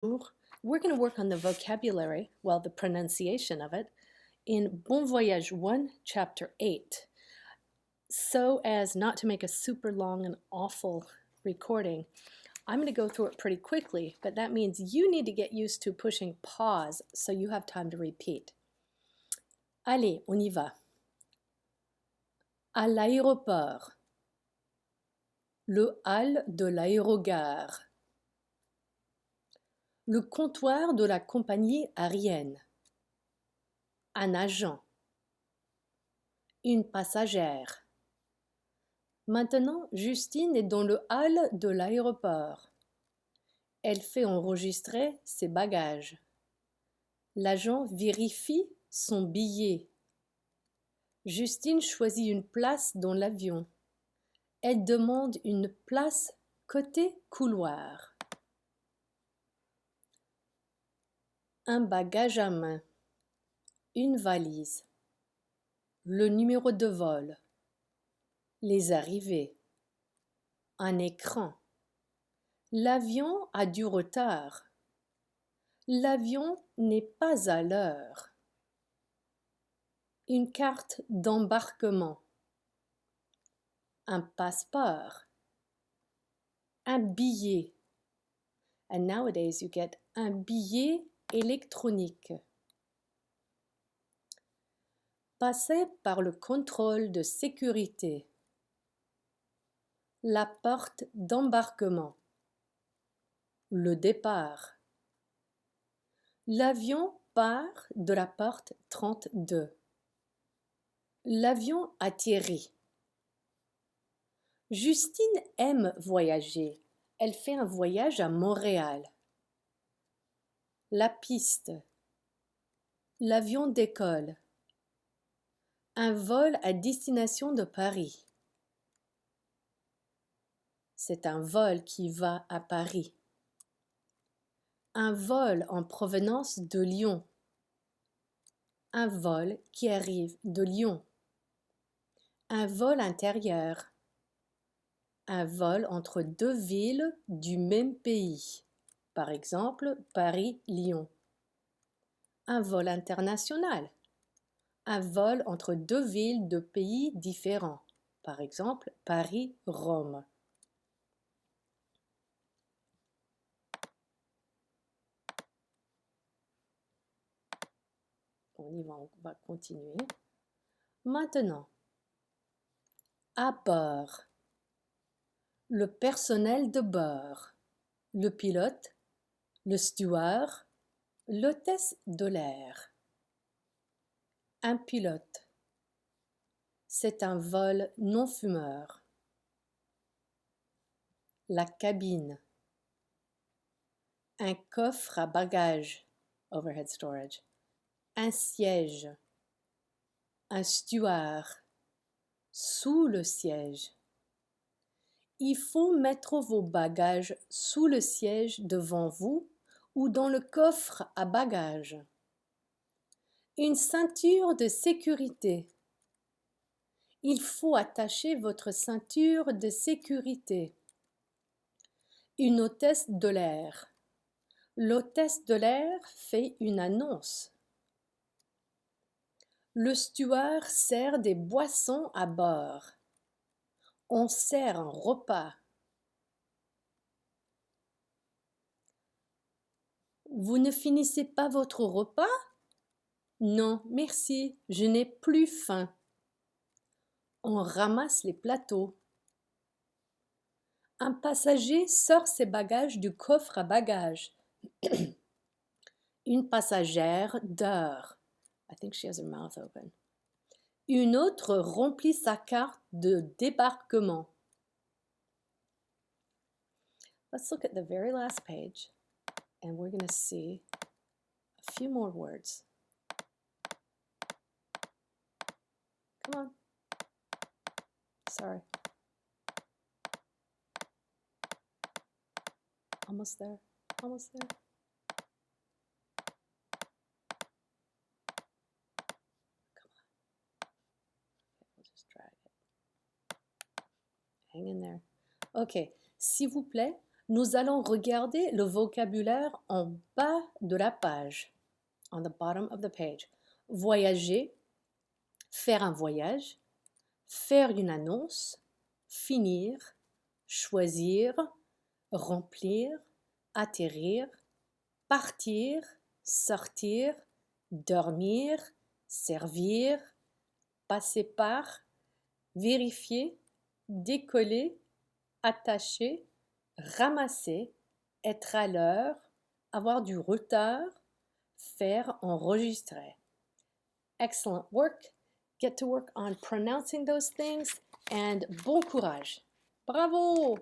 We're going to work on the vocabulary, well, the pronunciation of it, in Bon Voyage 1, Chapter 8. So as not to make a super long and awful recording, I'm going to go through it pretty quickly, but that means you need to get used to pushing pause so you have time to repeat. Allez, on y va. À l'aéroport. Le hall de l'aérogare. Le comptoir de la compagnie aérienne. Un agent. Une passagère. Maintenant, Justine est dans le hall de l'aéroport. Elle fait enregistrer ses bagages. L'agent vérifie son billet. Justine choisit une place dans l'avion. Elle demande une place côté couloir. Un bagage à main. Une valise. Le numéro de vol. Les arrivées. Un écran. L'avion a du retard. L'avion n'est pas à l'heure. Une carte d'embarquement. Un passeport. Un billet. And nowadays you get un billet électronique. Passer par le contrôle de sécurité. La porte d'embarquement. Le départ. L'avion part de la porte 32. L'avion atterrit. Justine aime voyager. Elle fait un voyage à Montréal. La piste. L'avion décolle. Un vol à destination de Paris. C'est un vol qui va à Paris. Un vol en provenance de Lyon. Un vol qui arrive de Lyon. Un vol intérieur. Un vol entre deux villes du même pays. Par exemple, Paris-Lyon. Un vol international. Un vol entre deux villes de pays différents. Par exemple, Paris-Rome. On va continuer. Maintenant, à bord. Le personnel de bord. Le pilote, le steward, l'hôtesse de l'air. Un pilote. C'est un vol non-fumeur. La cabine. Un coffre à bagages, overhead storage. Un siège. Un steward. Sous le siège. Il faut mettre vos bagages sous le siège devant vous ou dans le coffre à bagages. Une ceinture de sécurité. Il faut attacher votre ceinture de sécurité. Une hôtesse de l'air. L'hôtesse de l'air fait une annonce. Le steward sert des boissons à bord. On sert un repas. Vous ne finissez pas votre repas? Non, merci, je n'ai plus faim. On ramasse les plateaux. Un passager sort ses bagages du coffre à bagages. Une passagère dort. I think she has her mouth open. Une autre remplit sa carte de débarquement. Let's look at the very last page and we're going to see a few more words. Come on. Sorry. Almost there. Almost there. Come on. Okay, we'll just drag it. Hang in there. Ok. S'il vous plaît, Nous allons regarder le vocabulaire en bas de la page. On the bottom of the page. Voyager, faire un voyage, faire une annonce, finir, choisir, remplir, atterrir, partir, sortir, dormir, servir, passer par, vérifier, décoller, attacher, ramasser, être à l'heure, avoir du retard, faire enregistrer. Excellent work. Get to work on pronouncing those things and bon courage. Bravo!